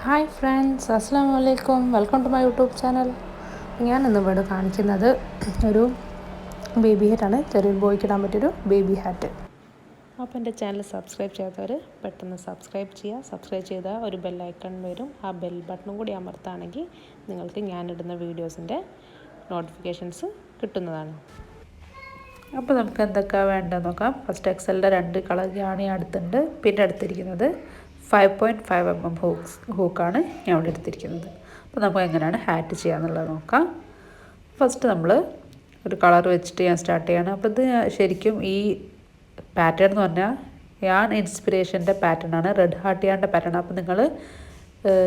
Hi friends, അസ്സലാമു അലൈക്കും. Welcome to my YouTube channel. ഞാൻ ഇന്നിവിടെ കാണിക്കുന്നത് ഒരു ബേബി ഹാറ്റാണ്. ചെറിയൊരു ബോയ്ക്ക് ഇടാൻ പറ്റിയൊരു ബേബി ഹാറ്റ്. അപ്പോൾ എൻ്റെ ചാനൽ സബ്സ്ക്രൈബ് ചെയ്യാത്തവർ പെട്ടെന്ന് സബ്സ്ക്രൈബ് ചെയ്യുക. സബ്സ്ക്രൈബ് ചെയ്താൽ ഒരു ബെൽ ഐക്കൺ വരും. ആ ബെൽ ബട്ടണും കൂടി അമർത്തുകയാണെങ്കിൽ നിങ്ങൾക്ക് ഞാനിടുന്ന വീഡിയോസിൻ്റെ നോട്ടിഫിക്കേഷൻസ് കിട്ടുന്നതാണ്. അപ്പോൾ നമുക്ക് എന്തൊക്കെയാണ് വേണ്ടതെന്ന് നോക്കാം. ഫസ്റ്റ് എക്സലിൻ്റെ 2 കളർ യാണി അടുത്തുണ്ട്. പിന്നെ എടുത്തിരിക്കുന്നത് 5.5 mm ഹൂക്കാണ് ഞാൻ ഇവിടെ എടുത്തിരിക്കുന്നത്. അപ്പോൾ നമുക്ക് എങ്ങനെയാണ് ഹാറ്റ് ചെയ്യാന്നുള്ളത് നോക്കാം. ഫസ്റ്റ് നമ്മൾ ഒരു കളർ വെച്ചിട്ട് ഞാൻ സ്റ്റാർട്ട് ചെയ്യണം. അപ്പോൾ ഇത് ശരിക്കും ഈ പാറ്റേൺ എന്ന് പറഞ്ഞാൽ യാൺ ഇൻസ്പിറേഷൻ്റെ പാറ്റേൺ ആണ്, റെഡ് ഹാർട്ട് യാണിൻ്റെ പാറ്റേൺ. അപ്പോൾ നിങ്ങൾ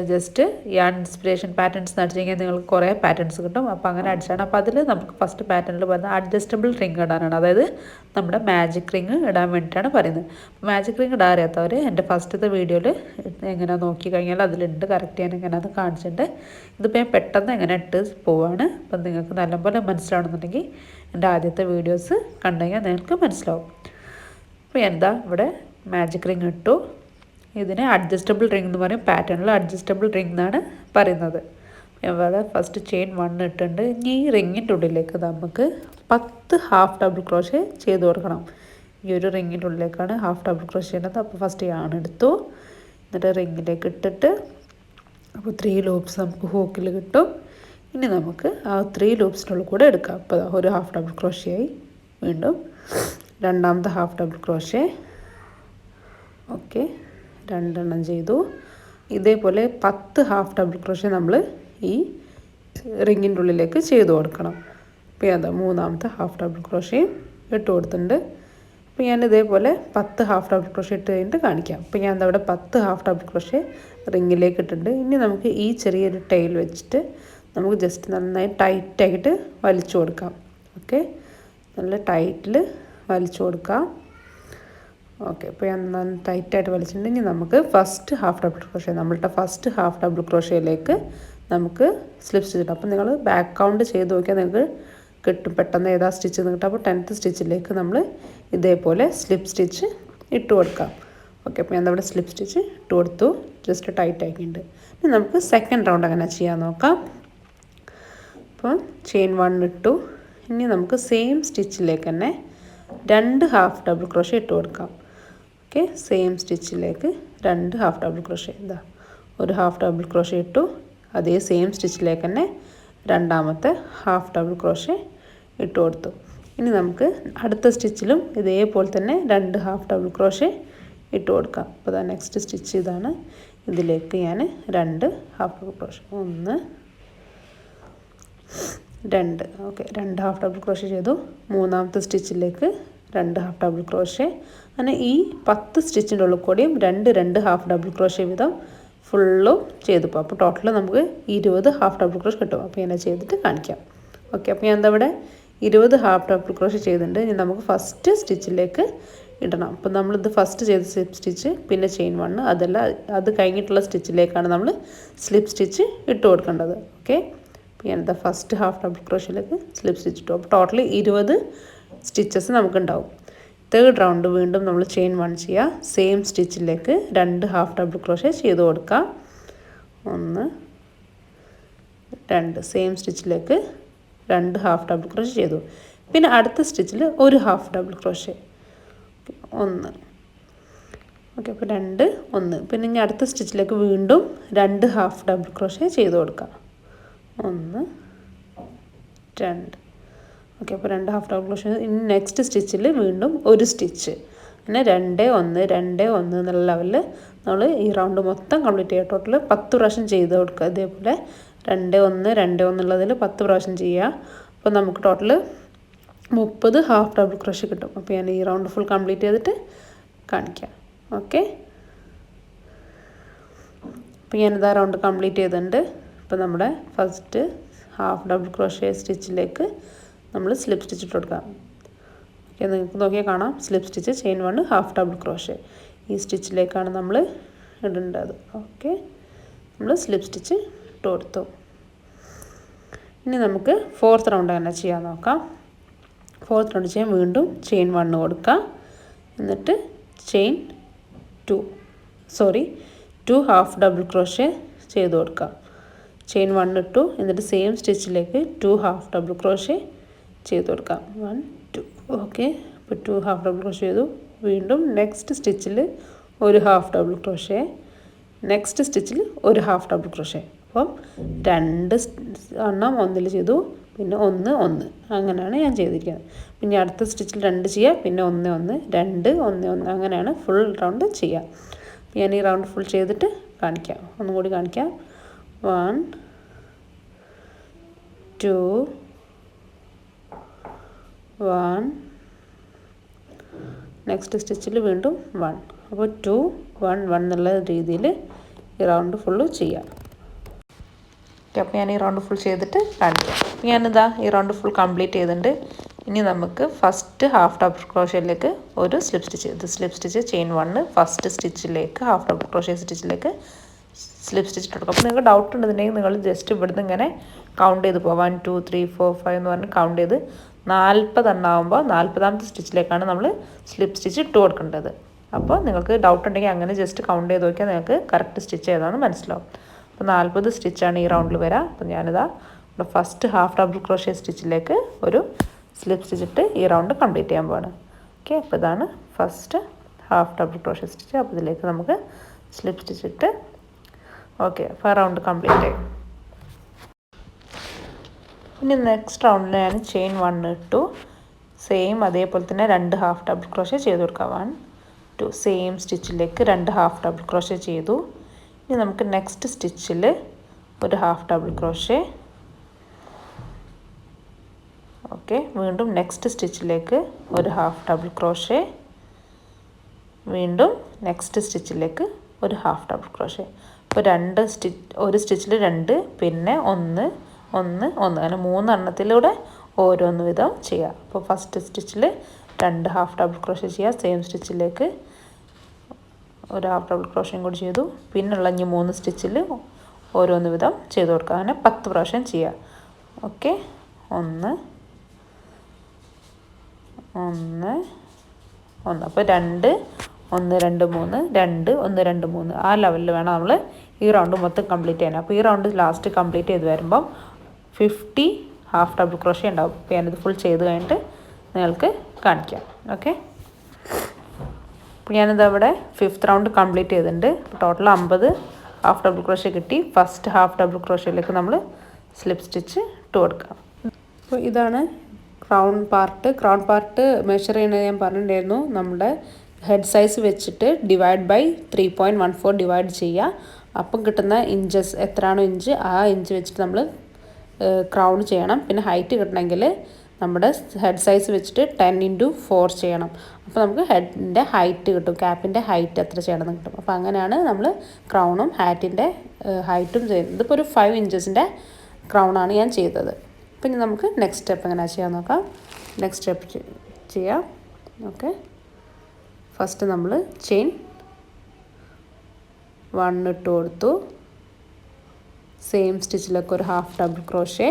ജസ്റ്റ് യാൺ ഇൻസ്പിറേഷൻ പാറ്റേൺസ് അടിച്ചു കഴിഞ്ഞാൽ നിങ്ങൾക്ക് കുറേ പാറ്റേൺസ് കിട്ടും. അപ്പോൾ അങ്ങനെ അടിച്ചാണ്. അപ്പോൾ അതിൽ നമുക്ക് ഫസ്റ്റ് പാറ്റേണിൽ പറയുന്നത് അഡ്ജസ്റ്റബിൾ റിങ് ഇടാനാണ്. അതായത് നമ്മുടെ മാജിക് റിങ് ഇടാൻ വേണ്ടിയിട്ടാണ് പറയുന്നത്. മാജിക് റിങ് ഇടാൻ അറിയാത്തവർ എൻ്റെ ഫസ്റ്റത്തെ വീഡിയോയിൽ എങ്ങനെ നോക്കി കഴിഞ്ഞാൽ അതിലുണ്ട്, കറക്റ്റ് ചെയ്യാൻ എങ്ങനെയാണെന്ന് കാണിച്ചിട്ടുണ്ട്. ഇതിപ്പോൾ ഞാൻ പെട്ടെന്ന് എങ്ങനെ ഇട്ട് പോവാണ്. അപ്പം നിങ്ങൾക്ക് നല്ലപോലെ മനസ്സിലാവണമെന്നുണ്ടെങ്കിൽ എൻ്റെ ആദ്യത്തെ വീഡിയോസ് കണ്ടു കഴിഞ്ഞാൽ നിങ്ങൾക്ക് മനസ്സിലാവും. അപ്പോൾ എന്താ ഇവിടെ മാജിക് റിങ് ഇട്ടു. ഇതിന് അഡ്ജസ്റ്റബിൾ റിങ് എന്ന് പറയും. പാറ്റേണിൽ അഡ്ജസ്റ്റബിൾ റിങ് എന്നാണ് പറയുന്നത്. ഇവിടെ ഫസ്റ്റ് ചെയിൻ 1 ഇട്ടുണ്ട്. ഇനി ഈ റിങ്ങിൻ്റെ ഉള്ളിലേക്ക് നമുക്ക് 10 ഹാഫ് ഡബിൾ ക്രോഷേ ചെയ്ത് കൊടുക്കണം. ഈ ഒരു റിങ്ങിൻ്റെ ഉള്ളിലേക്കാണ് ഹാഫ് ഡബിൾ ക്രോഷേ ചെയ്യുന്നത്. അപ്പോൾ ഫസ്റ്റ് യാൺ എടുത്തു, എന്നിട്ട് റിങ്ങിലേക്ക് ഇട്ടിട്ട് അപ്പോൾ 3 ലൂപ്സ് നമുക്ക് ഹൂക്കിൽ കിട്ടും. ഇനി നമുക്ക് ആ 3 ലൂപ്സിനുള്ളിൽ കൂടെ എടുക്കാം. അപ്പോൾ ഒരു ഹാഫ് ഡബിൾ ക്രോഷേ ആയി. വീണ്ടും രണ്ടാമത്തെ ഹാഫ് ഡബിൾ ക്രോഷേ. ഓക്കെ, 2 എണ്ണം ചെയ്തു. ഇതേപോലെ 10 ഹാഫ് ഡബിൾ ക്രോഷേ നമ്മൾ ഈ റിങ്ങിൻ്റെ ഉള്ളിലേക്ക് ചെയ്ത് കൊടുക്കണം. അപ്പോൾ അതാ മൂന്നാമത്തെ ഹാഫ് ഡബിൾ ക്രോഷയും ഇട്ട് കൊടുത്തിട്ടുണ്ട്. അപ്പോൾ ഞാൻ ഇതേപോലെ 10 ഹാഫ് ഡബിൾ ക്രോഷേ ഇട്ട് കഴിഞ്ഞിട്ട് കാണിക്കാം. അപ്പോൾ ഞാൻ അവിടെ 10 ഹാഫ് ഡബിൾ ക്രോഷേ റിങ്ങിലേക്ക് ഇട്ടിട്ടുണ്ട്. ഇനി നമുക്ക് ഈ ചെറിയൊരു ടൈൽ വെച്ചിട്ട് നമുക്ക് ജസ്റ്റ് നന്നായി ടൈറ്റായിട്ട് വലിച്ചു കൊടുക്കാം. ഓക്കെ, നല്ല ടൈറ്റിൽ വലിച്ചു കൊടുക്കാം. ഓക്കെ, അപ്പോൾ ഞാൻ നന്നായി ടൈറ്റായിട്ട് വലിച്ചിട്ടുണ്ട്. ഇനി നമുക്ക് ഫസ്റ്റ് ഹാഫ് ഡബിൾ ക്രോഷേ, നമ്മളുടെ ഫസ്റ്റ് ഹാഫ് ഡബിൾ ക്രോഷേയിലേക്ക് നമുക്ക് സ്ലിപ്പ് സ്റ്റിച്ച് ഇടാം. അപ്പോൾ നിങ്ങൾ ബാക്ക് കൗണ്ട് ചെയ്ത് നോക്കിയാൽ നിങ്ങൾക്ക് കിട്ടും പെട്ടെന്ന് ഏതാ സ്റ്റിച്ച് എന്ന് കിട്ടും. അപ്പോൾ 10th സ്റ്റിച്ചിലേക്ക് നമ്മൾ ഇതേപോലെ സ്ലിപ്പ് സ്റ്റിച്ച് ഇട്ട് കൊടുക്കാം. ഓക്കെ, അപ്പോൾ ഞാൻ അവിടെ സ്ലിപ്പ് സ്റ്റിച്ച് ഇട്ട് കൊടുത്തു, ജസ്റ്റ് ടൈറ്റ് ആക്കിയിട്ടുണ്ട്. ഇനി നമുക്ക് സെക്കൻഡ് റൗണ്ട് അങ്ങനെ ചെയ്യാൻ നോക്കാം. അപ്പോൾ ചെയിൻ 1 ഇട്ടു. ഇനി നമുക്ക് സെയിം സ്റ്റിച്ചിലേക്ക് തന്നെ 2 ഹാഫ് ഡബിൾ ക്രോഷേ ഇട്ട് കൊടുക്കാം. ഓക്കെ, സെയിം സ്റ്റിച്ചിലേക്ക് 2 ഹാഫ് ഡബിൾ ക്രോഷേ. ഇതാ ഒരു ഹാഫ് ഡബിൾ ക്രോഷേ ഇട്ടു. അതേ സെയിം സ്റ്റിച്ചിലേക്ക് തന്നെ രണ്ടാമത്തെ ഹാഫ് ഡബിൾ ക്രോഷേ ഇട്ട് കൊടുത്തു. ഇനി നമുക്ക് അടുത്ത സ്റ്റിച്ചിലും ഇതേപോലെ തന്നെ 2 ഹാഫ് ഡബിൾ ക്രോഷേ ഇട്ട് കൊടുക്കാം. അപ്പോൾ അതാ നെക്സ്റ്റ് സ്റ്റിച്ച് ഇതാണ്. ഇതിലേക്ക് ഞാൻ 2 half double crochet, 1 2. Okay, 2 half double crochet ചെയ്തു. മൂന്നാമത്തെ സ്റ്റിച്ചിലേക്ക് 2 ഹാഫ് ഡബിൾ ക്രോഷേ. അങ്ങനെ ഈ 10 സ്റ്റിച്ചിൻ്റെ ഉള്ളിൽ കൂടിയും 2 ഹാഫ് ഡബിൾ ക്രോഷേ വീതം ഫുള്ളും ചെയ്തു പോകും. അപ്പോൾ ടോട്ടൽ നമുക്ക് 20 ഹാഫ് ഡബിൾ ക്രോഷേ കിട്ടും. അപ്പോൾ ഞാൻ ചെയ്തിട്ട് കാണിക്കാം. ഓക്കെ, അപ്പോൾ ഞാൻ ഇവിടെ 20 ഹാഫ് ഡബിൾ ക്രോഷേ ചെയ്തിട്ടുണ്ട്. ഇനി നമുക്ക് ഫസ്റ്റ് സ്റ്റിച്ചിലേക്ക് ഇടണം. അപ്പോൾ നമ്മളിത് ഫസ്റ്റ് ചെയ്ത സ്ലിപ്പ് സ്റ്റിച്ച്, പിന്നെ ചെയിൻ 1, അതല്ല അത് കഴിഞ്ഞിട്ടുള്ള സ്റ്റിച്ചിലേക്കാണ് നമ്മൾ സ്ലിപ്പ് സ്റ്റിച്ച് ഇട്ട് കൊടുക്കേണ്ടത്. ഓക്കെ, അപ്പോൾ ഞാനിത് ഫസ്റ്റ് ഹാഫ് ഡബിൾ ക്രോഷയിലേക്ക് സ്ലിപ്പ് സ്റ്റിച്ച് ഇട്ടു. അപ്പോൾ ടോട്ടൽ 20 സ്റ്റിച്ചസ് നമുക്കുണ്ടാവും. തേർഡ് റൗണ്ട് വീണ്ടും നമ്മൾ ചെയിൻ 1 ചെയ്യുക. സെയിം സ്റ്റിച്ചിലേക്ക് 2 ഹാഫ് ഡബിൾ ക്രോഷേ ചെയ്ത് കൊടുക്കുക. 1 2 സെയിം സ്റ്റിച്ചിലേക്ക് 2 ഹാഫ് ഡബിൾ ക്രോഷേ ചെയ്തു. പിന്നെ അടുത്ത സ്റ്റിച്ചിൽ ഒരു ഹാഫ് ഡബിൾ ക്രോഷേ, 1. ഓക്കെ, അപ്പോൾ 2 1. പിന്നെ ഇനി അടുത്ത സ്റ്റിച്ചിലേക്ക് വീണ്ടും 2 ഹാഫ് ഡബിൾ ക്രോഷേ ചെയ്ത് കൊടുക്കുക. 1 2. ഓക്കെ, അപ്പോൾ 2 ഹാഫ് ഡബിൾ ക്രോഷേ. ഇനി നെക്സ്റ്റ് സ്റ്റിച്ചിൽ വീണ്ടും ഒരു സ്റ്റിച്ച്, പിന്നെ 2 1 2 1 എന്നുള്ള ലെവലിൽ നമ്മൾ ഈ റൗണ്ട് മൊത്തം കംപ്ലീറ്റ് ചെയ്യുക. ടോട്ടൽ 10 പ്രാവശ്യം ചെയ്ത് കൊടുക്കുക. ഇതേപോലെ 2 1 2 1 ഉള്ളതിൽ 10 പ്രാവശ്യം ചെയ്യുക. അപ്പോൾ നമുക്ക് ടോട്ടൽ 30 ഹാഫ് ഡബിൾ ക്രോഷേ കിട്ടും. അപ്പോൾ ഞാൻ ഈ റൗണ്ട് ഫുൾ കംപ്ലീറ്റ് ചെയ്തിട്ട് കാണിക്കാം. ഓക്കെ, അപ്പോൾ ഞാനിതാ റൗണ്ട് കംപ്ലീറ്റ് ചെയ്തിട്ടുണ്ട്. അപ്പോൾ നമ്മുടെ ഫസ്റ്റ് ഹാഫ് ഡബിൾ ക്രോഷേ സ്റ്റിച്ചിലേക്ക് നമ്മൾ സ്ലിപ്പ് സ്റ്റിച്ച് ഇട്ട് കൊടുക്കാം. ഓക്കെ, നിങ്ങൾക്ക് നോക്കിയാൽ കാണാം slip stitch, chain 1 half double crochet. ഈ സ്റ്റിച്ചിലേക്കാണ് നമ്മൾ ഇടേണ്ടത്. ഓക്കെ, നമ്മൾ സ്ലിപ്പ് സ്റ്റിച്ച് ഇട്ട് കൊടുത്തു. ഇനി നമുക്ക് ഫോർത്ത് റൗണ്ട് അങ്ങനെ ചെയ്യാൻ നോക്കാം. ഫോർത്ത് റൗണ്ട് ചെയ്യാൻ വീണ്ടും ചെയിൻ 1 കൊടുക്കുക. എന്നിട്ട് ചെയിൻ 2 ഹാഫ് ഡബിൾ ക്രോഷേ ചെയ്ത് കൊടുക്കാം. ചെയിൻ 1 ഇട്ടു, എന്നിട്ട് സെയിം സ്റ്റിച്ചിലേക്ക് 2 ഹാഫ് ഡബിൾ ക്രോഷേ ചെയ്ത് കൊടുക്കാം. 1 2 ഓക്കെ. അപ്പോൾ 2 ഹാഫ് ഡബിൾ ക്രോഷേ ചെയ്തു. വീണ്ടും നെക്സ്റ്റ് സ്റ്റിച്ചിൽ ഒരു ഹാഫ് ഡബിൾ ക്രോഷേ, നെക്സ്റ്റ് സ്റ്റിച്ചിൽ ഒരു ഹാഫ് ഡബിൾ ക്രോഷേ. അപ്പം 2 എണ്ണം ഒന്നിൽ ചെയ്തു, പിന്നെ 1 1 അങ്ങനെയാണ് ഞാൻ ചെയ്തിരിക്കുന്നത്. പിന്നെ അടുത്ത സ്റ്റിച്ചിൽ 2 ചെയ്യുക, പിന്നെ 1 1 2 1 1 അങ്ങനെയാണ് ഫുൾ റൗണ്ട് ചെയ്യുക. ഞാൻ ഈ റൗണ്ട് ഫുൾ ചെയ്തിട്ട് കാണിക്കാം, ഒന്നും കൂടി കാണിക്കാം. 1 2 1 നെക്സ്റ്റ് സ്റ്റിച്ചിൽ വീണ്ടും 1. അപ്പോൾ 2 1 1 എന്നുള്ള രീതിയിൽ ഈ റൗണ്ട് ഫുള്ള് ചെയ്യാം. അപ്പോൾ ഞാൻ ഈ റൗണ്ട് ഫുൾ ചെയ്തിട്ട് കാണിക്കാം. ഞാനിതാ ഈ റൗണ്ട് ഫുൾ കംപ്ലീറ്റ് ചെയ്തിട്ടുണ്ട്. ഇനി നമുക്ക് ഫസ്റ്റ് ഹാഫ് ഡബിൾ ക്രോഷയിലേക്ക് ഒരു സ്ലിപ്പ് സ്റ്റിച്ച്, ഇത് സ്ലിപ്പ് സ്റ്റിച്ച് ചെയിൻ 1 ഫസ്റ്റ് സ്റ്റിച്ചിലേക്ക് ഹാഫ് ഡബിൾ ക്രോഷേ സ്റ്റിച്ചിലേക്ക് സ്ലിപ്പ് സ്റ്റിച്ച് ഇട്ട് കൊടുക്കും. അപ്പോൾ നിങ്ങൾക്ക് ഡൗട്ട് ഉണ്ടെന്നുണ്ടെങ്കിൽ നിങ്ങൾ ജസ്റ്റ് ഇവിടുന്ന് ഇങ്ങനെ കൗണ്ട് ചെയ്ത് പോകാം. 1 2 3 4 5 എന്ന് പറഞ്ഞ് കൗണ്ട് ചെയ്ത് 40 എണ്ണമാകുമ്പോൾ 40ാമത്തെ സ്റ്റിച്ചിലേക്കാണ് നമ്മൾ സ്ലിപ്പ് സ്റ്റിച്ച് ഇട്ട് കൊടുക്കേണ്ടത്. അപ്പോൾ നിങ്ങൾക്ക് ഡൗട്ട് ഉണ്ടെങ്കിൽ അങ്ങനെ ജസ്റ്റ് കൗണ്ട് ചെയ്ത് നോക്കിയാൽ നിങ്ങൾക്ക് കറക്റ്റ് സ്റ്റിച്ച് ഏതാണെന്ന് മനസ്സിലാവും. അപ്പോൾ 40 സ്റ്റിച്ചാണ് ഈ റൗണ്ടിൽ വരാം. അപ്പോൾ ഞാനിതാ ഇവിടെ ഫസ്റ്റ് ഹാഫ് ഡബിൾ ക്രോഷേ സ്റ്റിച്ചിലേക്ക് ഒരു സ്ലിപ്പ് സ്റ്റിച്ചിട്ട് ഈ റൗണ്ട് കംപ്ലീറ്റ് ചെയ്യാൻ പോവാണ്. ഓക്കെ. അപ്പോൾ ഇതാണ് first half double crochet stitch. അപ്പോൾ ഇതിലേക്ക് നമുക്ക് സ്ലിപ്പ് സ്റ്റിച്ചിട്ട് ഓക്കെ. അപ്പോൾ റൗണ്ട് കംപ്ലീറ്റ് ആയി. ഇനി നെക്സ്റ്റ് റൗണ്ടിൽ ഞാൻ ചെയിൻ 1 ഇട്ടു, സെയിം അതേപോലെ തന്നെ 2 ഹാഫ് ഡബിൾ ക്രോഷേ ചെയ്ത് കൊടുക്കാം. 1 2 സെയിം സ്റ്റിച്ചിലേക്ക് 2 ഹാഫ് ഡബിൾ ക്രോഷേ ചെയ്തു. ഇനി നമുക്ക് നെക്സ്റ്റ് സ്റ്റിച്ചിൽ ഒരു ഹാഫ് ഡബിൾ ക്രോഷേ, ഓക്കെ. വീണ്ടും നെക്സ്റ്റ് സ്റ്റിച്ചിലേക്ക് ഒരു ഹാഫ് ഡബിൾ ക്രോഷേ, വീണ്ടും നെക്സ്റ്റ് സ്റ്റിച്ചിലേക്ക് ഒരു ഹാഫ് ഡബിൾ ക്രോഷേ. അപ്പോൾ ഒരു സ്റ്റിച്ചിൽ 2 പിന്നെ 1 1 1 അങ്ങനെ 3 എണ്ണത്തിലൂടെ ഓരോന്ന് വിധം ചെയ്യുക. അപ്പോൾ ഫസ്റ്റ് സ്റ്റിച്ചിൽ 2 ഹാഫ് ഡബിൾ ക്രോഷേ ചെയ്യുക, സെയിം സ്റ്റിച്ചിലേക്ക് ഒരു ഹാഫ് ഡബിൾ ക്രോഷയും കൂടി ചെയ്തു. പിന്നുള്ള 3 സ്റ്റിച്ചിൽ ഓരോന്ന് വിധം ചെയ്ത് കൊടുക്കുക. അങ്ങനെ 10 പ്രാവശ്യം ചെയ്യുക. ഓക്കെ. 1 1 1 അപ്പോൾ 2 1 2 3 2 1 2 3 ആ ലെവലിൽ വേണം നമ്മൾ ഈ റൗണ്ട് മൊത്തം കംപ്ലീറ്റ് ചെയ്യാൻ. അപ്പോൾ ഈ റൗണ്ട് ലാസ്റ്റ് കംപ്ലീറ്റ് ചെയ്ത് വരുമ്പം 50 ഹാഫ് ഡബിൾ ക്രോഷേ ഉണ്ടാവും. അപ്പോൾ ഞാനിത് ഫുൾ ചെയ്ത് കഴിഞ്ഞിട്ട് നിങ്ങൾക്ക് കാണിക്കാം. ഓക്കെ. അപ്പോൾ ഞാനിത് അവിടെ 5th റൗണ്ട് കംപ്ലീറ്റ് ചെയ്തിട്ടുണ്ട്. ടോട്ടൽ 50 ഹാഫ് ഡബിൾ ക്രോഷേ കിട്ടി. ഫസ്റ്റ് ഹാഫ് ഡബിൾ ക്രോഷയിലേക്ക് നമ്മൾ സ്ലിപ്പ് സ്റ്റിച്ച് ഇട്ട് കൊടുക്കാം. അപ്പോൾ ഇതാണ് ക്രൗൺ പാർട്ട് മെഷർ ചെയ്യണത് ഞാൻ പറഞ്ഞിട്ടുണ്ടായിരുന്നു. നമ്മുടെ ഹെഡ് സൈസ് വെച്ചിട്ട് ഡിവൈഡ് ബൈ 3.14 ഡിവൈഡ് ചെയ്യുക. അപ്പം കിട്ടുന്ന ഇഞ്ചസ് എത്രയാണോ ഇഞ്ച് ആ ഇഞ്ച് വെച്ചിട്ട് നമ്മൾ ക്രൗൺ ചെയ്യണം. പിന്നെ ഹൈറ്റ് കിട്ടണമെങ്കിൽ നമ്മുടെ ഹെഡ് സൈസ് വെച്ചിട്ട് 10 × 4 ചെയ്യണം. അപ്പോൾ നമുക്ക് ഹെഡിൻ്റെ ഹൈറ്റ് കിട്ടും, ക്യാപ്പിൻ്റെ ഹൈറ്റ് എത്ര ചെയ്യണമെന്ന് കിട്ടും. അപ്പോൾ അങ്ങനെയാണ് നമ്മൾ ക്രൗണും ഹാറ്റിൻ്റെ ഹൈറ്റും ചെയ്യുന്നത്. ഇതിപ്പോൾ ഒരു 5 ഇഞ്ചസിൻ്റെ ക്രൗണാണ് ഞാൻ ചെയ്തത്. പിന്നെ നമുക്ക് നെക്സ്റ്റ് സ്റ്റെപ്പ് എങ്ങനെയാണ് ചെയ്യാൻ നോക്കാം. നെക്സ്റ്റ് സ്റ്റെപ്പ് ചെയ്യാം. ഓക്കെ. ഫസ്റ്റ് നമ്മൾ ചെയിൻ 1 ഇട്ട് കൊടുത്തു, സെയിം സ്റ്റിച്ചിലൊക്കെ ഒരു ഹാഫ് ഡബിൾ ക്രോഷേ,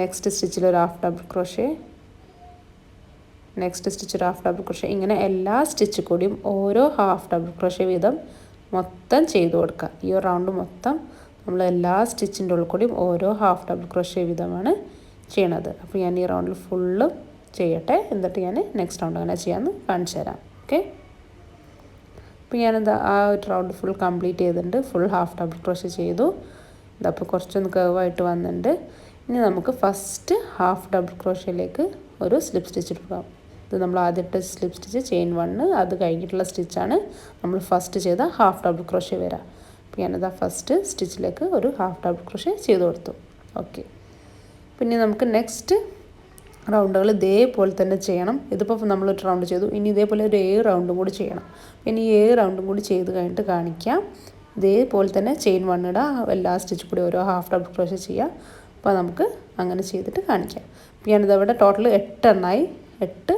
നെക്സ്റ്റ് സ്റ്റിച്ചിൽ ഒരു half double crochet, next stitch ഒരു ഹാഫ് ഡബിൾ ക്രോഷേ. ഇങ്ങനെ എല്ലാ സ്റ്റിച്ച് കൂടിയും ഓരോ ഹാഫ് ഡബിൾ ക്രോഷേ വീതം മൊത്തം ചെയ്ത് കൊടുക്കുക. ഈ ഒരു റൗണ്ട് മൊത്തം നമ്മൾ എല്ലാ സ്റ്റിച്ചിൻ്റെ ഉള്ളിൽ കൂടിയും ഓരോ ഹാഫ് ഡബിൾ ക്രോഷേ വീതമാണ് ചെയ്യണത്. അപ്പോൾ ഞാൻ ഈ റൗണ്ടിൽ ഫുള്ളും ചെയ്യട്ടെ, എന്നിട്ട് ഞാൻ നെക്സ്റ്റ് റൗണ്ട് അങ്ങനെ ചെയ്യാമെന്ന് കാണിച്ചു തരാം. ഓക്കെ. അപ്പോൾ ഞാനെന്താ ആ ഒരു റൗണ്ട് ഫുൾ കംപ്ലീറ്റ് ചെയ്തിട്ടുണ്ട്. ഫുൾ ഹാഫ് ഡബിൾ ക്രോഷേ ചെയ്തു. ഇതപ്പോൾ കുറച്ചൊന്ന് കേവായിട്ട് വന്നിട്ടുണ്ട്. ഇനി നമുക്ക് ഫസ്റ്റ് ഹാഫ് ഡബിൾ ക്രോഷയിലേക്ക് ഒരു സ്ലിപ്പ് സ്റ്റിച്ച് എടുക്കാം. ഇത് നമ്മൾ ആദ്യത്തെ സ്ലിപ്പ് സ്റ്റിച്ച് ചെയിൻ 1, അത് കഴിഞ്ഞിട്ടുള്ള സ്റ്റിച്ചാണ് നമ്മൾ ഫസ്റ്റ് ചെയ്ത ഹാഫ് ഡബിൾ ക്രോഷേ വരാം. അപ്പോൾ ഞാനിതാ ഫസ്റ്റ് സ്റ്റിച്ചിലേക്ക് ഒരു ഹാഫ് ഡബിൾ ക്രോഷേ ചെയ്ത് കൊടുത്തു. ഓക്കെ. പിന്നെ നമുക്ക് നെക്സ്റ്റ് റൗണ്ടുകൾ ഇതേപോലെ തന്നെ ചെയ്യണം. ഇതിപ്പോൾ നമ്മളൊരു റൗണ്ട് ചെയ്തു, ഇനി ഇതേപോലെ ഒരു 7 റൗണ്ടും കൂടി ചെയ്യണം. പിന്നെ ഈ 7 റൗണ്ടും കൂടി ചെയ്ത് കഴിഞ്ഞിട്ട് കാണിക്കാം. ഇതേപോലെ തന്നെ ചെയിൻ 1 ഇടുക, എല്ലാ സ്റ്റിച്ച് കൂടി ഓരോ ഹാഫ് ഡബിൾ ക്രോഷേ ചെയ്യുക. അപ്പോൾ നമുക്ക് അങ്ങനെ ചെയ്തിട്ട് കാണിക്കാം. അപ്പോൾ ഞാനിതവിടെ ടോട്ടൽ 8 എണ്ണമായി. 8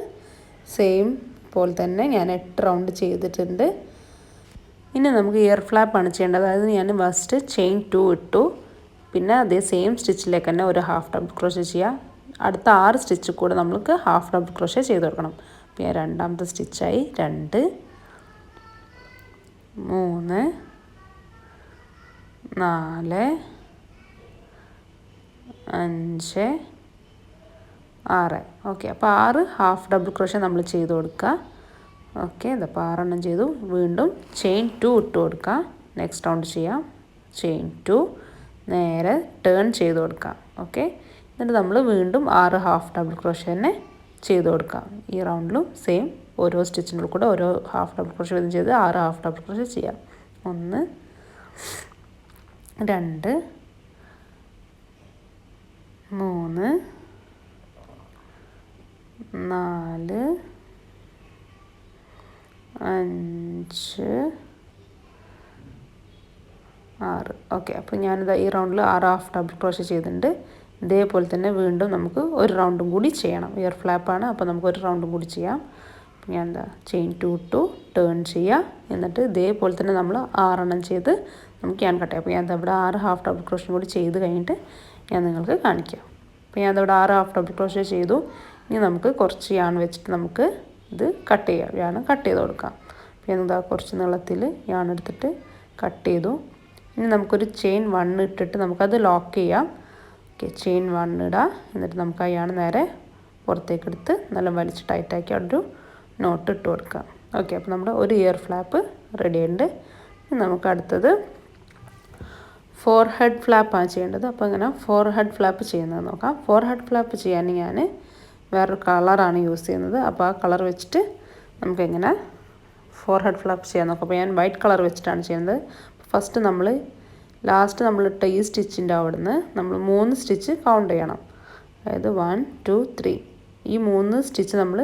സെയിം പോലെ തന്നെ ഞാൻ 8 റൗണ്ട് ചെയ്തിട്ടുണ്ട്. ഇനി നമുക്ക് ഇയർ ഫ്ലാപ്പാണ് ചെയ്യേണ്ടത്. അതായത് ഞാൻ ഫസ്റ്റ് ചെയിൻ 2 ഇട്ടു, പിന്നെ അതേ സെയിം സ്റ്റിച്ചിലേക്ക് തന്നെ ഒരു ഹാഫ് ഡബിൾ ക്രോഷേ ചെയ്യുക. അടുത്ത 6 സ്റ്റിച്ച് കൂടെ നമുക്ക് ഹാഫ് ഡബിൾ ക്രോഷേ ചെയ്ത് കൊടുക്കണം. അപ്പോൾ ഞാൻ രണ്ടാമത്തെ സ്റ്റിച്ചായി 2 3 4 5 6. ഓക്കെ, അപ്പോൾ 6 ഹാഫ് ഡബിൾ ക്രോഷ്യ നമ്മൾ ചെയ്ത് കൊടുക്കുക. ഓക്കെ, ഇതിപ്പോൾ 6 എണ്ണം ചെയ്തു. വീണ്ടും ചെയിൻ 2 ഇട്ട് കൊടുക്കുക. നെക്സ്റ്റ് റൗണ്ട് ചെയ്യാം. ചെയിൻ 2 നേരെ ടേൺ ചെയ്ത് കൊടുക്കാം. ഓക്കെ, എന്നിട്ട് നമ്മൾ വീണ്ടും 6 ഹാഫ് ഡബിൾ ക്രോഷ്യ തന്നെ ചെയ്ത് കൊടുക്കാം. ഈ റൗണ്ടിലും സെയിം ഓരോ സ്റ്റിച്ചിൻ്റെ കൂടെ ഓരോ ഹാഫ് ഡബിൾ ക്രോഷ്യ വീതം ചെയ്ത് 6 ഹാഫ് ഡബിൾ ക്രോഷ്യ ചെയ്യാം. 1 2 3 4 5 6. ഓക്കെ, അപ്പോൾ ഞാനിത് ഈ റൗണ്ടിൽ 6 ഹാഫ് ഡബിൾ ക്രോഷ്യ ചെയ്തിട്ടുണ്ട്. ഇതേപോലെ തന്നെ വീണ്ടും നമുക്ക് ഒരു റൗണ്ടും കൂടി ചെയ്യണം. ഇയർ ഫ്ലാപ്പാണ്, അപ്പോൾ നമുക്ക് ഒരു റൗണ്ടും കൂടി ചെയ്യാം. ഞാൻ എന്താ ചെയിൻ 2 ഇട്ടു, ടേൺ ചെയ്യുക. എന്നിട്ട് ഇതേപോലെ തന്നെ നമ്മൾ 6 എണ്ണം ചെയ്ത് നമുക്ക് ഞാൻ കട്ട് ചെയ്യാം. അപ്പോൾ ഞാൻ ഇവിടെ 6 ഹാഫ് ഡബിൾ ക്രോഷ്യ കൂടി ചെയ്ത് കഴിഞ്ഞിട്ട് ഞാൻ നിങ്ങൾക്ക് കാണിക്കാം. അപ്പോൾ ഞാൻ ഇവിടെ 6 ഹാഫ് ഡബിൾ ക്രോഷ്യ ചെയ്തു. ഇനി നമുക്ക് കുറച്ച് യാൺ വെച്ചിട്ട് നമുക്ക് ഇത് കട്ട് ചെയ്യാം. യാൺ കട്ട് ചെയ്ത് കൊടുക്കാം. അപ്പോൾ ഞാൻ എന്താ കുറച്ച് നീളത്തിൽ യാൺ എടുത്തിട്ട് കട്ട് ചെയ്തു. ഇനി നമുക്കൊരു ചെയിൻ 1 ഇട്ടിട്ട് നമുക്കത് ലോക്ക് ചെയ്യാം. ഓക്കെ, ചെയിൻ 1 ഇടാം. എന്നിട്ട് നമുക്ക് ആ യാൺ നേരെ പുറത്തേക്ക് എടുത്ത് നല്ല വലിച്ച് ടൈറ്റാക്കി ഒരു നോട്ട് ഇട്ട് കൊടുക്കാം. ഓക്കെ, അപ്പോൾ നമ്മുടെ ഒരു ഇയർ ഫ്ലാപ്പ് റെഡി ഉണ്ട്. ഇനി നമുക്ക് അടുത്തത് ഫോർ ഹെഡ് ഫ്ലാപ്പാണ് ചെയ്യേണ്ടത്. അപ്പോൾ അങ്ങനെ ഫോർ ഹെഡ് ഫ്ലാപ്പ് ചെയ്യുന്നത് നോക്കാം. ഫോർ ഹെഡ് ഫ്ലാപ്പ് ചെയ്യാൻ ഞാൻ വേറൊരു കളറാണ് യൂസ് ചെയ്യുന്നത്. അപ്പോൾ ആ കളർ വെച്ചിട്ട് നമുക്കെങ്ങനെ ഫോർ ഹെഡ് ഫ്ലാപ്പ് ചെയ്യാൻ നോക്കാം. അപ്പോൾ ഞാൻ വൈറ്റ് കളർ വെച്ചിട്ടാണ് ചെയ്യുന്നത്. ഫസ്റ്റ് നമ്മൾ ലാസ്റ്റ് നമ്മളിട്ട ഈ സ്റ്റിച്ചിൻ്റെ അവിടെ നിന്ന് നമ്മൾ 3 സ്റ്റിച്ച് കൗണ്ട് ചെയ്യണം. അതായത് 1 2 3 ഈ 3 സ്റ്റിച്ച് നമ്മൾ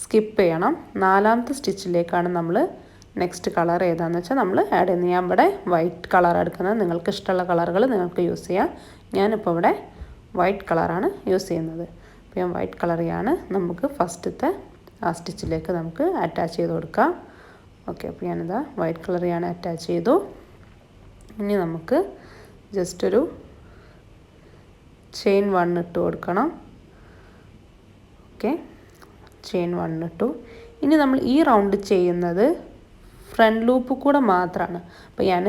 സ്കിപ്പ് ചെയ്യണം. 4ാമത്തെ സ്റ്റിച്ചിലേക്കാണ് നമ്മൾ നെക്സ്റ്റ് കളർ ഏതാണെന്ന് വെച്ചാൽ നമ്മൾ ആഡ് ചെയ്യുന്നത്. ഞാൻ ഇവിടെ വൈറ്റ് കളർ എടുക്കുന്നത്. നിങ്ങൾക്ക് ഇഷ്ടമുള്ള കളറുകൾ നിങ്ങൾക്ക് യൂസ് ചെയ്യാം. ഞാനിപ്പോൾ ഇവിടെ വൈറ്റ് കളറാണ് യൂസ് ചെയ്യുന്നത്. അപ്പോൾ ഞാൻ വൈറ്റ് കളറിയാണ് നമുക്ക് ഫസ്റ്റത്തെ ആ സ്റ്റിച്ചിലേക്ക് നമുക്ക് അറ്റാച്ച് ചെയ്ത് കൊടുക്കാം. ഓക്കെ, അപ്പോൾ ഞാനിതാ വൈറ്റ് കളറിയാണ് അറ്റാച്ച് ചെയ്തു. ഇനി നമുക്ക് ജസ്റ്റ് ഒരു ചെയിൻ 1 ഇട്ട് കൊടുക്കണം. ഓക്കെ, ചെയിൻ 1 ഇട്ടു. ഇനി നമ്മൾ ഈ റൗണ്ട് ചെയ്യുന്നത് ഫ്രണ്ട് ലൂപ്പ് കൂടെ മാത്രമാണ്. അപ്പോൾ ഞാൻ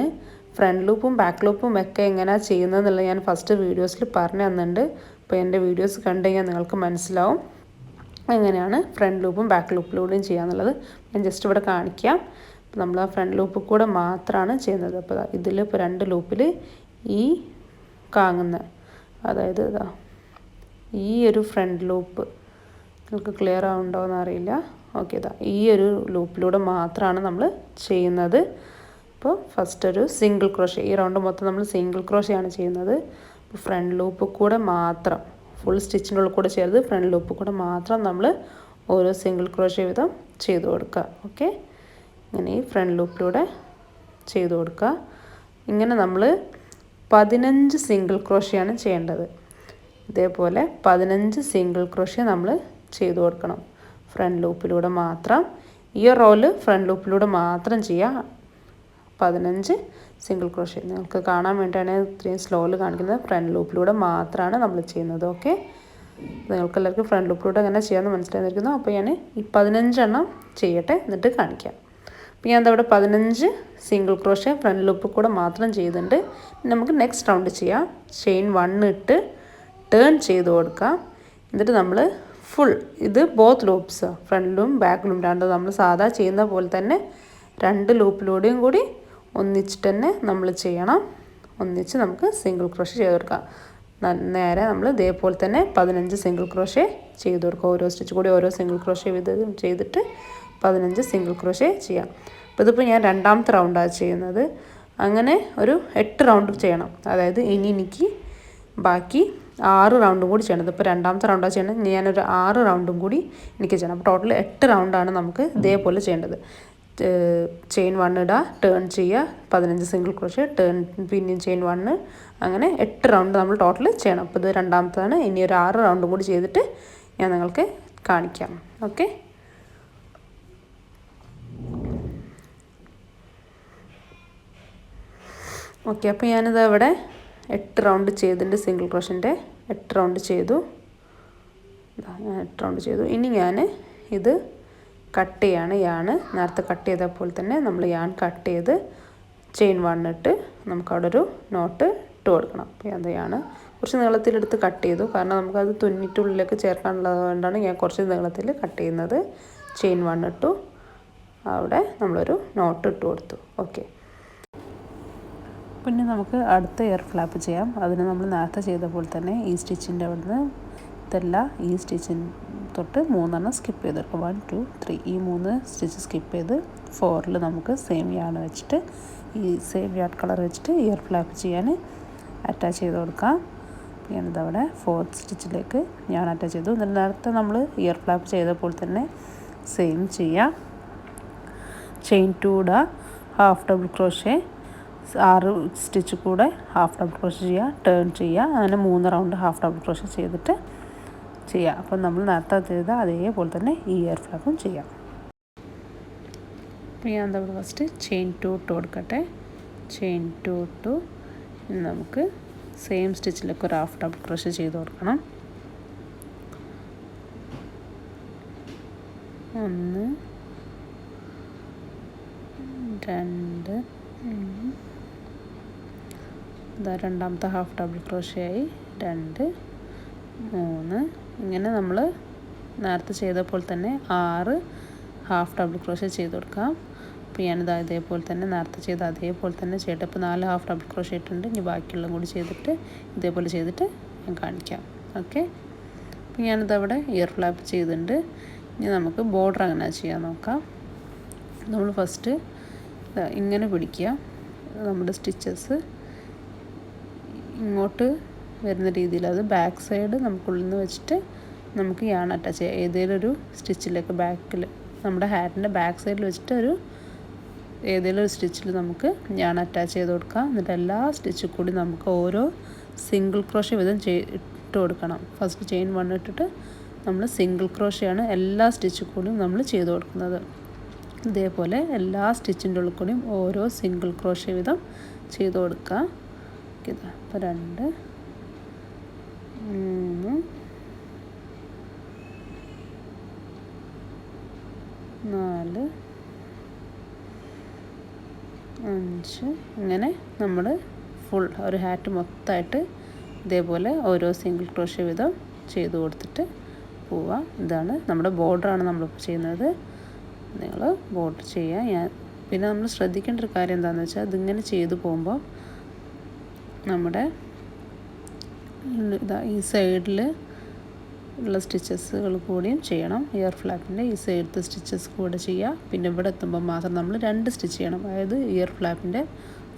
ഫ്രണ്ട് ലൂപ്പും ബാക്ക് ലൂപ്പും ഒക്കെ എങ്ങനെയാണ് ചെയ്യുന്നതെന്നുള്ളത് ഞാൻ ഫസ്റ്റ് വീഡിയോസിൽ പറഞ്ഞു തന്നിട്ടുണ്ട്. അപ്പോൾ എൻ്റെ വീഡിയോസ് കണ്ടു കഴിഞ്ഞാൽ നിങ്ങൾക്ക് മനസ്സിലാവും എങ്ങനെയാണ് ഫ്രണ്ട് ലൂപ്പും ബാക്ക് ലൂപ്പിലൂടെയും ചെയ്യാന്നുള്ളത്. ഞാൻ ജസ്റ്റ് ഇവിടെ കാണിക്കാം. അപ്പോൾ നമ്മൾ ആ ഫ്രണ്ട് ലൂപ്പ് കൂടെ മാത്രമാണ് ചെയ്യുന്നത്. അപ്പോൾ ഇതിൽ ഇപ്പോൾ 2 ലൂപ്പിൽ ഈ കാങ്ങുന്ന അതായത് ഇതാ ഈ ഒരു ഫ്രണ്ട് ലൂപ്പ് നിങ്ങൾക്ക് ക്ലിയർ ആവുന്നുണ്ടോ എന്നറിയില്ല. ഓക്കെ, ഇതാ ഈ ഒരു ലൂപ്പിലൂടെ മാത്രമാണ് നമ്മൾ ചെയ്യുന്നത്. അപ്പോൾ ഫസ്റ്റ് ഒരു സിംഗിൾ ക്രോഷ്യ, ഈ റൗണ്ട് മൊത്തം നമ്മൾ സിംഗിൾ ക്രോഷ്യയാണ് ചെയ്യുന്നത്. അപ്പോൾ ഫ്രണ്ട് ലൂപ്പ് കൂടെ മാത്രം ഫുൾ സ്റ്റിച്ചിൻ്റെ ഉള്ളിൽ കൂടെ ചെയ്ത് ഫ്രണ്ട് ലൂപ്പ് കൂടെ മാത്രം നമ്മൾ ഓരോ സിംഗിൾ ക്രോഷ്യ വീതം ചെയ്ത് കൊടുക്കുക. ഓക്കെ, ഇങ്ങനെ ഈ ഫ്രണ്ട് ലൂപ്പിലൂടെ ചെയ്ത് കൊടുക്കുക. ഇങ്ങനെ നമ്മൾ 15 സിംഗിൾ ക്രോഷ്യയാണ് ചെയ്യേണ്ടത്. ഇതേപോലെ 15 സിംഗിൾ ക്രോഷ്യ നമ്മൾ ചെയ്ത് കൊടുക്കണം ഫ്രണ്ട് ലൂപ്പിലൂടെ മാത്രം. ഈ റോല് ഫ്രണ്ട് ലൂപ്പിലൂടെ മാത്രം ചെയ്യുക. 15 സിംഗിൾ ക്രോഷ്യ നിങ്ങൾക്ക് കാണാൻ വേണ്ടിയാണ് ഇത്രയും സ്ലോയിൽ കാണിക്കുന്നത്. ഫ്രണ്ട് ലൂപ്പിലൂടെ മാത്രമാണ് നമ്മൾ ചെയ്യുന്നത്. ഓക്കെ, നിങ്ങൾക്ക് എല്ലാവർക്കും ഫ്രണ്ട് ലൂപ്പിലൂടെ എങ്ങനെ ചെയ്യാമെന്ന് മനസ്സിലായിരിക്കുന്നു. അപ്പോൾ ഞാൻ ഈ 15 എണ്ണം ചെയ്യട്ടെ, എന്നിട്ട് കാണിക്കാം. അപ്പോൾ ഞാൻ അവിടെ 15 സിംഗിൾ ക്രോഷ്യ ഫ്രണ്ട് ലൂപ്പ് കൂടെ മാത്രം ചെയ്തിട്ടുണ്ട്. നമുക്ക് നെക്സ്റ്റ് റൗണ്ട് ചെയ്യാം. ചെയിൻ 1 ഇട്ട് ടേൺ ചെയ്ത് കൊടുക്കാം. എന്നിട്ട് നമ്മൾ ഫുൾ ഇത് ബോത്ത് ലൂപ്സ് ഫ്രണ്ടിലും ബാക്കിലും രണ്ടും നമ്മൾ സാധാ ചെയ്യുന്ന പോലെ തന്നെ 2 ലൂപ്പിലൂടെയും കൂടി ഒന്നിച്ചിട്ട് തന്നെ നമ്മൾ ചെയ്യണം. ഒന്നിച്ച് നമുക്ക് സിംഗിൾ ക്രോഷ്യ ചെയ്ത് കൊടുക്കാം. നേരെ നമ്മൾ ഇതേപോലെ തന്നെ 15 സിംഗിൾ ക്രോഷ്യ ചെയ്ത് കൊടുക്കുക. ഓരോ സ്റ്റിച്ച് കൂടി ഓരോ സിംഗിൾ ക്രോഷ്യ വീതം ചെയ്തിട്ട് 15 സിംഗിൾ ക്രോഷ്യ ചെയ്യാം. അപ്പോൾ ഇതിപ്പോൾ ഞാൻ 2ാമത്തെ റൗണ്ടാണ് ചെയ്യുന്നത്. അങ്ങനെ ഒരു 8 റൗണ്ട് ചെയ്യണം. അതായത് ഇനി എനിക്ക് ബാക്കി 6 റൗണ്ടും കൂടി ചെയ്യണം. ഇപ്പോൾ 2ാമത്തെ റൗണ്ടാണ് ചെയ്യണം. ഞാനൊരു 6 റൗണ്ടും കൂടി എനിക്ക് ചെയ്യണം. അപ്പോൾ ടോട്ടൽ 8 റൗണ്ടാണ് നമുക്ക് ഇതേപോലെ ചെയ്യേണ്ടത്. ചെയിൻ 1 ഇടുക, ടേൺ ചെയ്യുക, 15 സിംഗിൾ ക്രോഷ്യ, ടേൺ, പിന്നെയും ചെയിൻ 1, അങ്ങനെ 8 റൗണ്ട് നമ്മൾ ടോട്ടൽ ചെയ്യണം. അപ്പോൾ ഇത് 2ാമത്തേതാണ്. ഇനി ഒരു 6 റൗണ്ടും കൂടി ചെയ്തിട്ട് ഞാൻ നിങ്ങൾക്ക് കാണിക്കാം. ഓക്കെ, ഓക്കെ, അപ്പോൾ ഞാനിത് ഇവിടെ 8 റൗണ്ട് ചെയ്തിട്ടുണ്ട്. സിംഗിൾ ക്രോഷ്യൻ്റെ 8 റൗണ്ട് ചെയ്തു. ഞാൻ 8 റൗണ്ട് ചെയ്തു. ഇനി ഞാൻ ഇത് കട്ട് ചെയ്യാണ്. യാൺ നേരത്തെ കട്ട് ചെയ്ത പോലെ തന്നെ നമ്മൾ യാൺ കട്ട് ചെയ്ത് ചെയിൻ 1 ഇട്ട് നമുക്കവിടെ ഒരു നോട്ട് ഇട്ട് കൊടുക്കണം. അപ്പോൾ അതാണ് കുറച്ച് നീളത്തിലെടുത്ത് കട്ട് ചെയ്തു, കാരണം നമുക്കത് തുന്നിയിട്ട് ഉള്ളിലേക്ക് ചേർക്കാനുള്ളത് കൊണ്ടാണ് ഞാൻ കുറച്ച് നീളത്തിൽ കട്ട് ചെയ്യുന്നത്. ചെയിൻ 1 ഇട്ടു, അവിടെ നമ്മളൊരു നോട്ട് ഇട്ട് കൊടുത്തു. ഓക്കെ, പിന്നെ നമുക്ക് അടുത്ത എയർ ഫ്ലാപ്പ് ചെയ്യാം. അതിന് നമ്മൾ നേരത്തെ ചെയ്ത പോലെ തന്നെ ഈ സ്റ്റിച്ചിൻ്റെ അവിടുന്ന് ഇതല്ല, ഈ സ്റ്റിച്ചിന് തൊട്ട് 3 സ്കിപ്പ് ചെയ്തെടുക്കും. 1 2 3 ഈ 3 സ്റ്റിച്ച് സ്കിപ്പ് ചെയ്ത് 4 നമുക്ക് സെയിം യാൺ വെച്ചിട്ട് ഈ സെയിം യാൺ കളർ വെച്ചിട്ട് ഇയർ ഫ്ലാപ്പ് ചെയ്യാൻ അറ്റാച്ച് ചെയ്ത് കൊടുക്കാം. ഞാനിതവിടെ 4th സ്റ്റിച്ചിലേക്ക് ഞാൻ അറ്റാച്ച് ചെയ്തു. എന്നിട്ട് നേരത്തെ നമ്മൾ ഇയർ ഫ്ലാപ്പ് ചെയ്തപ്പോൾ തന്നെ സെയിം ചെയ്യാം. ചെയിൻ 2 ഇടുക, ഹാഫ് ഡബിൾ ക്രോഷേ 6 സ്റ്റിച്ച് കൂടെ ഹാഫ് ഡബിൾ ക്രോഷേ ചെയ്യുക, ടേൺ ചെയ്യുക. അങ്ങനെ 3 റൗണ്ട് ഹാഫ് ഡബിൾ ക്രോഷേ ചെയ്തിട്ട് ചെയ്യുക. അപ്പം നമ്മൾ നേരത്തെ ചെയ്ത അതേപോലെ തന്നെ ഈ ഇയർ ഫ്ലാപ്പും ചെയ്യാം. അപ്പോൾ ഞാൻ എന്താ ഫസ്റ്റ് ചെയിൻ 2 ഇട്ട് കൊടുക്കട്ടെ. ചെയിൻ 2 ഇട്ടു. ഇനി നമുക്ക് സെയിം സ്റ്റിച്ചിലേക്ക് ഒരു ഹാഫ് ഡബിൾ ക്രോഷേ ചെയ്ത് കൊടുക്കണം. 1 2 ഇതാ രണ്ടാമത്തെ ഹാഫ് ഡബിൾ ക്രോഷേ ആയി. 2 3 ഇങ്ങനെ നമ്മൾ നേരത്തെ ചെയ്ത പോലെ തന്നെ 6 ഹാഫ് ഡബിൾ ക്രോഷേ ചെയ്ത് കൊടുക്കാം. അപ്പോൾ ഞാനിതാ ഇതേപോലെ തന്നെ നേരത്തെ ചെയ്ത് അതേപോലെ തന്നെ ചെയ്തിട്ട് ഇപ്പോൾ 4 ഹാഫ് ഡബിൾ ക്രോഷേ ഇട്ടുണ്ട്. ഇനി ബാക്കിയുള്ളതും കൂടി ചെയ്തിട്ട് ഇതേപോലെ ചെയ്തിട്ട് ഞാൻ കാണിക്കാം. ഓക്കെ, അപ്പോൾ ഞാനിതവിടെ ഇയർ ഫ്ലാപ്പ് ചെയ്തിട്ടുണ്ട്. ഇനി നമുക്ക് ബോർഡർ അങ്ങനെ ചെയ്യാൻ നോക്കാം. നമ്മൾ ഫസ്റ്റ് ഇങ്ങനെ പിടിക്കുക, നമ്മുടെ സ്റ്റിച്ചസ് ഇങ്ങോട്ട് വരുന്ന രീതിയിൽ, അത് ബാക്ക് സൈഡ് നമുക്കുള്ളിൽ നിന്ന് വെച്ചിട്ട് നമുക്ക് യാൺ അറ്റാച്ച് ചെയ്യാം. ഏതെങ്കിലും ഒരു സ്റ്റിച്ചിലേക്ക് ബാക്കിൽ നമ്മുടെ ഹാറ്റിൻ്റെ ബാക്ക് സൈഡിൽ വെച്ചിട്ട് ഏതെങ്കിലും ഒരു സ്റ്റിച്ചിൽ നമുക്ക് യാൺ അറ്റാച്ച് ചെയ്ത് കൊടുക്കാം. എന്നിട്ട് എല്ലാ സ്റ്റിച്ചിൽ കൂടി നമുക്ക് ഓരോ സിംഗിൾ ക്രോഷേ വീതം ഇട്ട് കൊടുക്കണം. ഫസ്റ്റ് ചെയിൻ 1 ഇട്ടിട്ട് നമ്മൾ സിംഗിൾ ക്രോഷയാണ് എല്ലാ സ്റ്റിച്ചിൽ കൂടിയും നമ്മൾ ചെയ്ത് കൊടുക്കുന്നത്. ഇതേപോലെ എല്ലാ സ്റ്റിച്ചിൻ്റെ ഉള്ളിൽ കൂടിയും ഓരോ സിംഗിൾ ക്രോഷേ വീതം ചെയ്ത് കൊടുക്കുക. ഇതാ അപ്പോൾ 2 3 4 5 ഇങ്ങനെ നമ്മൾ ഫുൾ ഒരു ഹാറ്റ് മൊത്തമായിട്ട് ഇതേപോലെ ഓരോ സിംഗിൾ ക്രോഷേ വീതം ചെയ്ത് കൊടുത്തിട്ട് പോവാം. ഇതാണ് നമ്മുടെ ബോർഡറാണ് നമ്മളിപ്പോൾ ചെയ്യുന്നത്. നിങ്ങൾ ബോർഡർ ചെയ്യുക. പിന്നെ നമ്മൾ ശ്രദ്ധിക്കേണ്ട ഒരു കാര്യം എന്താണെന്ന് വെച്ചാൽ, ഇതിങ്ങനെ ചെയ്ത് പോകുമ്പോൾ നമ്മുടെ ഇതാ ഈ സൈഡിൽ ഉള്ള സ്റ്റിച്ചസുകൾ കൂടിയും ചെയ്യണം. ഇയർ ഫ്ലാപ്പിൻ്റെ ഈ സൈഡത്തെ സ്റ്റിച്ചസ് കൂടെ ചെയ്യുക. പിന്നെ ഇവിടെ എത്തുമ്പോൾ മാത്രം നമ്മൾ 2 സ്റ്റിച്ച് ചെയ്യണം. അതായത് ഇയർ ഫ്ലാപ്പിൻ്റെ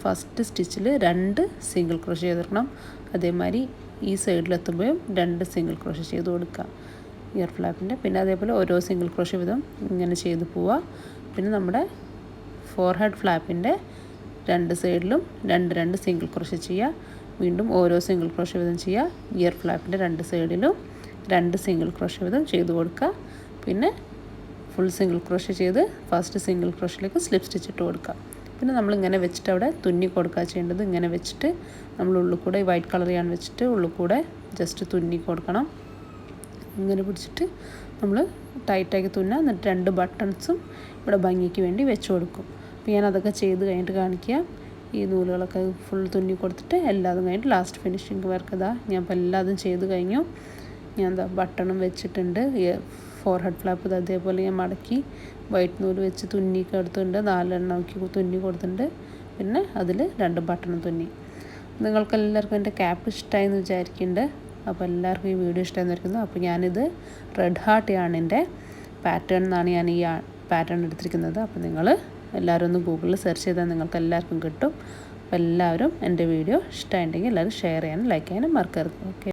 ഫസ്റ്റ് സ്റ്റിച്ചിൽ 2 സിംഗിൾ ക്രോഷേ ചെയ്തെടുക്കണം. അതേമാതിരി ഈ സൈഡിലെത്തുമ്പോഴും 2 സിംഗിൾ ക്രോഷേ ചെയ്ത് കൊടുക്കുക ഇയർ ഫ്ലാപ്പിൻ്റെ. പിന്നെ അതേപോലെ ഓരോ സിംഗിൾ ക്രോഷേ വീതം ഇങ്ങനെ ചെയ്ത് പോവുക. പിന്നെ നമ്മുടെ ഫോർഹെഡ് ഫ്ലാപ്പിൻ്റെ 2 സൈഡിലും 2 സിംഗിൾ ക്രോഷേ ചെയ്യുക. വീണ്ടും ഓരോ സിംഗിൾ ക്രോഷേ വീതം ചെയ്യുക. ഇയർ ഫ്ലാപ്പിൻ്റെ 2 സൈഡിലും 2 സിംഗിൾ ക്രോഷേ വീതം ചെയ്ത് കൊടുക്കുക. പിന്നെ ഫുൾ സിംഗിൾ ക്രോഷേ ചെയ്ത് ഫസ്റ്റ് സിംഗിൾ ക്രോഷയിലേക്ക് സ്ലിപ്പ് സ്റ്റിച്ച് ഇട്ട് കൊടുക്കുക. പിന്നെ നമ്മളിങ്ങനെ വെച്ചിട്ട് അവിടെ തുന്നി കൊടുക്കുക ചെയ്യേണ്ടത്. ഇങ്ങനെ വെച്ചിട്ട് നമ്മൾ ഉള്ളിൽ കൂടെ വൈറ്റ് കളർ ചെയ്യാൻ വെച്ചിട്ട് ഉള്ളിൽ കൂടെ ജസ്റ്റ് തുന്നി കൊടുക്കണം. ഇങ്ങനെ പിടിച്ചിട്ട് നമ്മൾ ടൈറ്റാക്കി തുന്നുക. എന്നിട്ട് 2 ബട്ടൺസും ഇവിടെ ഭംഗിക്ക് വേണ്ടി വെച്ച് കൊടുക്കും. അപ്പോൾ ഞാനതൊക്കെ ചെയ്ത് കഴിഞ്ഞിട്ട് കാണിക്കുക. ഈ നൂലുകളൊക്കെ ഫുൾ തുന്നി കൊടുത്തിട്ട് എല്ലാതും കഴിഞ്ഞിട്ട് ലാസ്റ്റ് ഫിനിഷിങ് വർക്ക് ഇതാ ഞാൻ ഇപ്പോൾ എല്ലാതും ചെയ്ത് കഴിഞ്ഞു. ഞാൻ എന്താ ബട്ടണും വെച്ചിട്ടുണ്ട്. ഫോർഹെഡ് ഫ്ലാപ്പ് ഇത് അതേപോലെ ഞാൻ മടക്കി വൈറ്റ് നൂല് വെച്ച് തുന്നിയൊക്കെ എടുത്തിട്ടുണ്ട്. 4 എണ്ണമാക്കി തുന്നി കൊടുത്തിട്ടുണ്ട്. പിന്നെ അതിൽ 2 ബട്ടണും തുന്നി. നിങ്ങൾക്കെല്ലാവർക്കും എൻ്റെ ക്യാപ്പ് ഇഷ്ടമായി എന്ന് വിചാരിക്കുന്നുണ്ട്. അപ്പോൾ എല്ലാവർക്കും ഈ വീഡിയോ ഇഷ്ടമായെന്ന് വിചാരിക്കുന്നു. അപ്പോൾ ഞാനിത് റെഡ് ഹാർട്ട് യാണിൻ്റെ പാറ്റേൺ എന്നാണ് ഞാൻ ഈ പാറ്റേൺ എടുത്തിരിക്കുന്നത്. അപ്പോൾ നിങ്ങൾ എല്ലാവരും ഒന്ന് ഗൂഗിളിൽ സെർച്ച് ചെയ്താൽ നിങ്ങൾക്ക് എല്ലാവർക്കും കിട്ടും. അപ്പോൾ എല്ലാവരും എൻ്റെ വീഡിയോ ഇഷ്ടമായിട്ടുണ്ടെങ്കിൽ എല്ലാവരും ഷെയർ ചെയ്യാനും ലൈക്ക് ചെയ്യാനും മറക്കരുത്. ഓക്കെ.